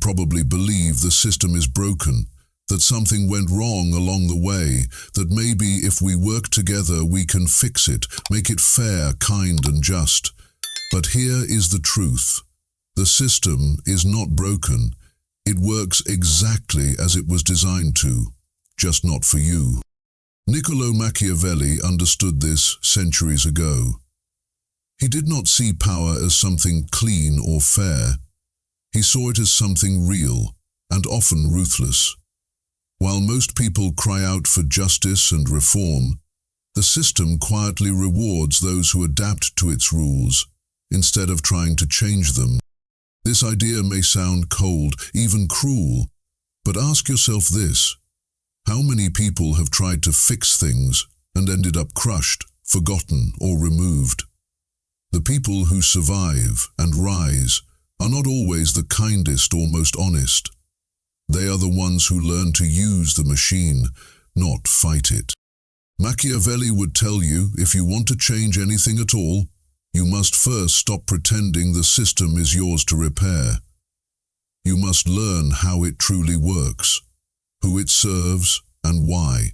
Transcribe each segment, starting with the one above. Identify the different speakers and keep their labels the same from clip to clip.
Speaker 1: probably believe the system is broken, that something went wrong along the way, that maybe if we work together we can fix it, make it fair, kind and just. But here is the truth. The system is not broken. It works exactly as it was designed to, just not for you. Niccolo Machiavelli understood this centuries ago. He did not see power as something clean or fair. He saw it as something real and often ruthless. While most people cry out for justice and reform, the system quietly rewards those who adapt to its rules instead of trying to change them. This idea may sound cold, even cruel, but ask yourself this: how many people have tried to fix things and ended up crushed, forgotten, or removed? The people who survive and rise are not always the kindest or most honest. They are the ones who learn to use the machine, not fight it. Machiavelli would tell you, if you want to change anything at all, you must first stop pretending the system is yours to repair. You must learn how it truly works, who it serves and why,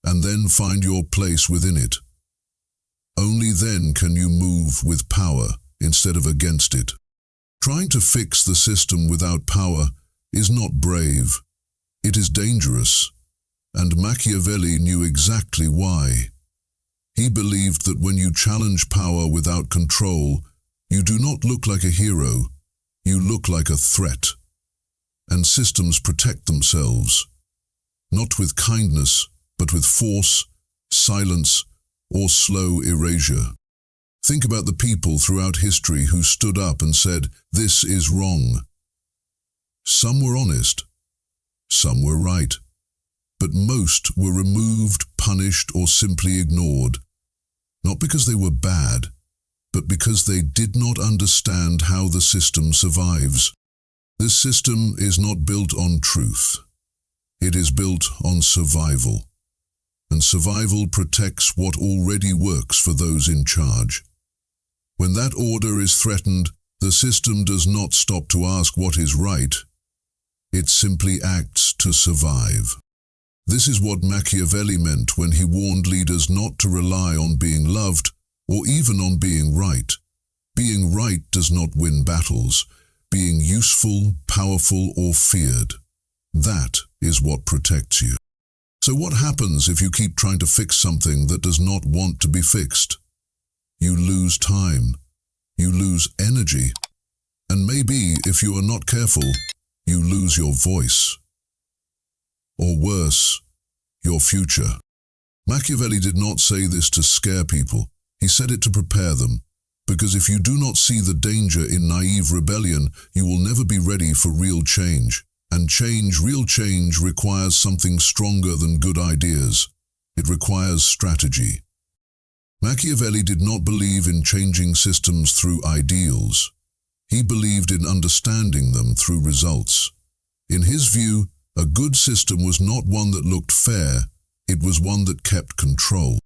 Speaker 1: and then find your place within it. Only then can you move with power instead of against it. Trying to fix the system without power is not brave. It is dangerous, and Machiavelli knew exactly why. He believed that when you challenge power without control, you do not look like a hero, you look like a threat. And systems protect themselves, not with kindness, but with force, silence, or slow erasure. Think about the people throughout history who stood up and said, "This is wrong." Some were honest, some were right, but most were removed, punished, or simply ignored, not because they were bad, but because they did not understand how the system survives. This system is not built on truth. It is built on survival, and survival protects what already works for those in charge. When that order is threatened, the system does not stop to ask what is right. It simply acts to survive. This is what Machiavelli meant when he warned leaders not to rely on being loved or even on being right. Being right does not win battles. Being useful, powerful, or feared, that is what protects you. So what happens if you keep trying to fix something that does not want to be fixed? You lose time, you lose energy, and maybe, if you are not careful, you lose your voice. Or worse, your future. Machiavelli did not say this to scare people. He said it to prepare them. Because if you do not see the danger in naive rebellion, you will never be ready for real change. And real change requires something stronger than good ideas. It requires strategy. Machiavelli did not believe in changing systems through ideals. He believed in understanding them through results. In his view, a good system was not one that looked fair, it was one that kept control.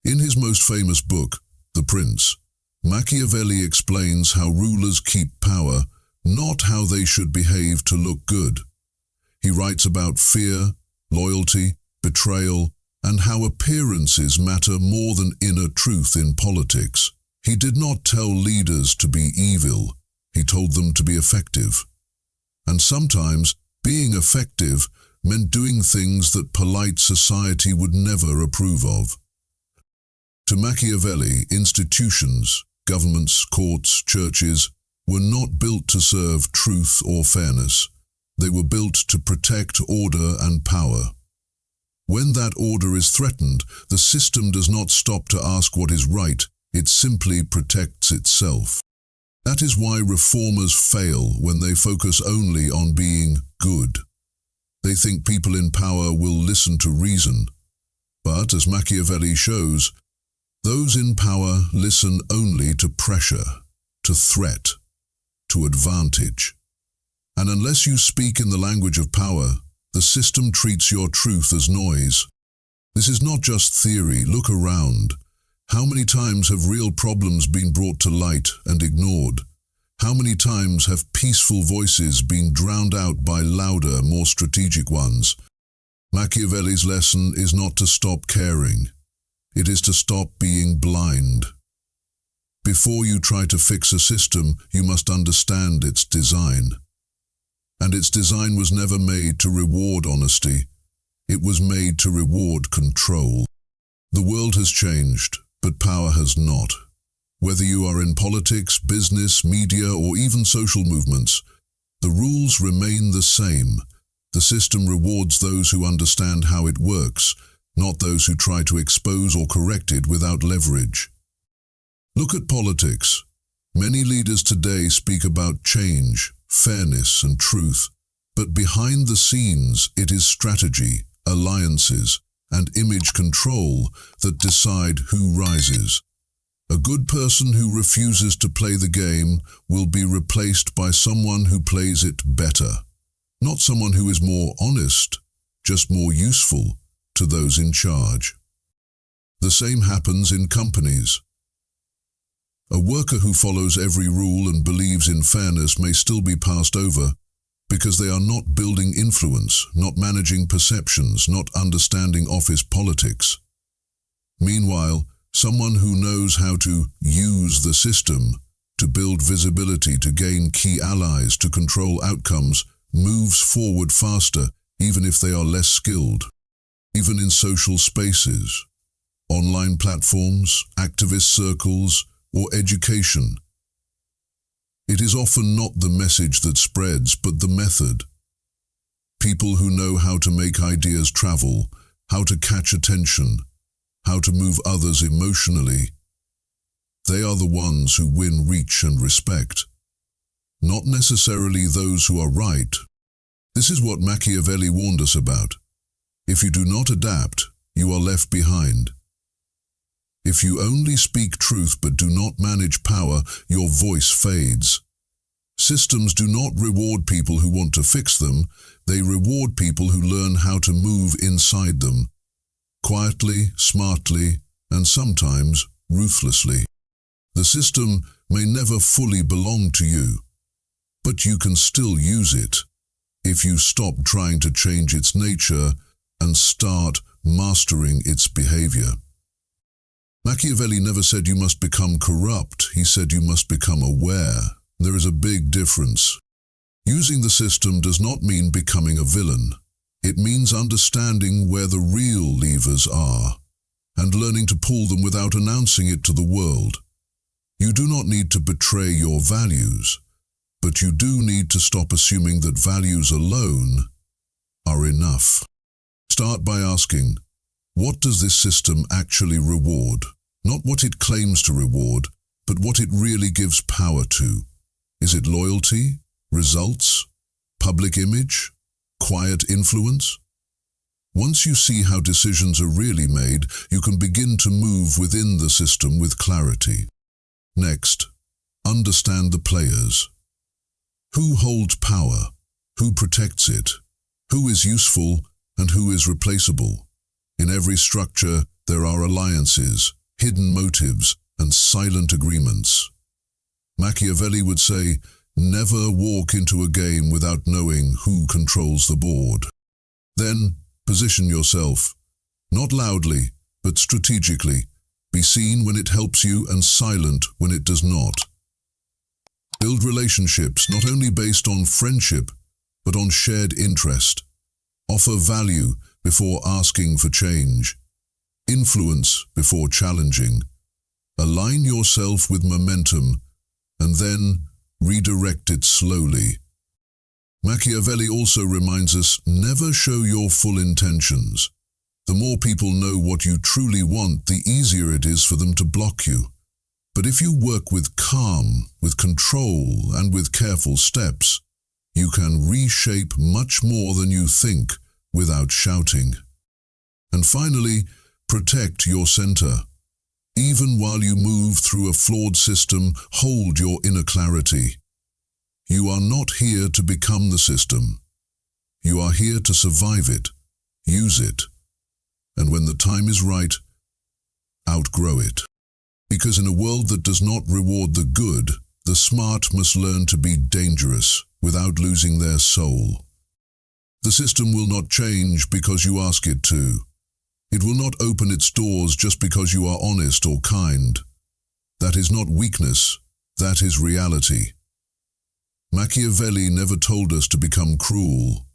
Speaker 1: In his most famous book, The Prince, Machiavelli explains how rulers keep power, not how they should behave to look good. He writes about fear, loyalty, betrayal, and how appearances matter more than inner truth in politics. He did not tell leaders to be evil, he told them to be effective. And sometimes, being effective meant doing things that polite society would never approve of. To Machiavelli, institutions, governments, courts, churches, were not built to serve truth or fairness. They were built to protect order and power. When that order is threatened, the system does not stop to ask what is right, it simply protects itself. That is why reformers fail when they focus only on being good. They think people in power will listen to reason. But, as Machiavelli shows, those in power listen only to pressure, to threat, to advantage. And unless you speak in the language of power, the system treats your truth as noise. This is not just theory. Look around. How many times have real problems been brought to light and ignored? How many times have peaceful voices been drowned out by louder, more strategic ones? Machiavelli's lesson is not to stop caring. It is to stop being blind. Before you try to fix a system, you must understand its design. And its design was never made to reward honesty. It was made to reward control. The world has changed, but power has not. Whether you are in politics, business, media, or even social movements, the rules remain the same. The system rewards those who understand how it works, not those who try to expose or correct it without leverage. Look at politics. Many leaders today speak about change, fairness, and truth, but behind the scenes it is strategy, alliances, and image control that decide who rises. A good person who refuses to play the game will be replaced by someone who plays it better. Not someone who is more honest, just more useful to those in charge. The same happens in companies. A worker who follows every rule and believes in fairness may still be passed over because they are not building influence, not managing perceptions, not understanding office politics. Meanwhile, someone who knows how to use the system, to build visibility, to gain key allies, to control outcomes, moves forward faster, even if they are less skilled. Even in social spaces, online platforms, activist circles, or education. It is often not the message that spreads, but the method. People who know how to make ideas travel, how to catch attention, how to move others emotionally, they are the ones who win reach and respect. Not necessarily those who are right. This is what Machiavelli warned us about. If you do not adapt, you are left behind. If you only speak truth but do not manage power, your voice fades. Systems do not reward people who want to fix them, they reward people who learn how to move inside them, quietly, smartly, and sometimes ruthlessly. The system may never fully belong to you, but you can still use it if you stop trying to change its nature and start mastering its behavior. Machiavelli never said you must become corrupt, he said you must become aware. There is a big difference. Using the system does not mean becoming a villain. It means understanding where the real levers are and learning to pull them without announcing it to the world. You do not need to betray your values, but you do need to stop assuming that values alone are enough. Start by asking, what does this system actually reward? Not what it claims to reward, but what it really gives power to. Is it loyalty, results, public image, quiet influence? Once you see how decisions are really made, you can begin to move within the system with clarity. Next, understand the players. Who holds power? Who protects it? Who is useful and who is replaceable? In every structure, there are alliances, hidden motives, and silent agreements. Machiavelli would say, never walk into a game without knowing who controls the board. Then, position yourself, not loudly, but strategically. Be seen when it helps you and silent when it does not. Build relationships not only based on friendship, but on shared interest. Offer value before asking for change. Influence before challenging. Align yourself with momentum, and then redirect it slowly. Machiavelli also reminds us, never show your full intentions. The more people know what you truly want, the easier it is for them to block you. But if you work with calm, with control, and with careful steps, you can reshape much more than you think without shouting. And finally, protect your center. Even while you move through a flawed system, hold your inner clarity. You are not here to become the system. You are here to survive it, use it, and when the time is right, outgrow it. Because in a world that does not reward the good, The smart must learn to be dangerous without losing their soul. The system will not change because you ask it to. It will not open its doors just because you are honest or kind. That is not weakness, that is reality. Machiavelli never told us to become cruel.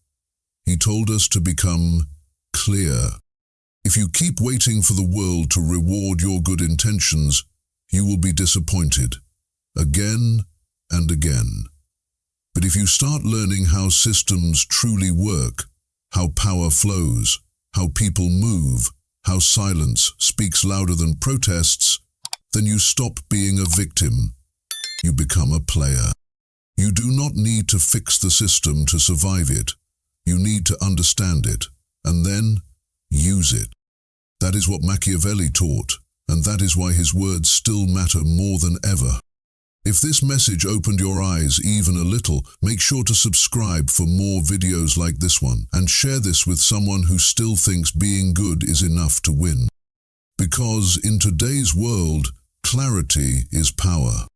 Speaker 1: He told us to become clear. If you keep waiting for the world to reward your good intentions, you will be disappointed, again and again. But if you start learning how systems truly work, how power flows, how people move, how silence speaks louder than protests, then you stop being a victim. You become a player. You do not need to fix the system to survive it. You need to understand it, and then use it. That is what Machiavelli taught, and that is why his words still matter more than ever. If this message opened your eyes even a little, make sure to subscribe for more videos like this one, and share this with someone who still thinks being good is enough to win. Because in today's world, clarity is power.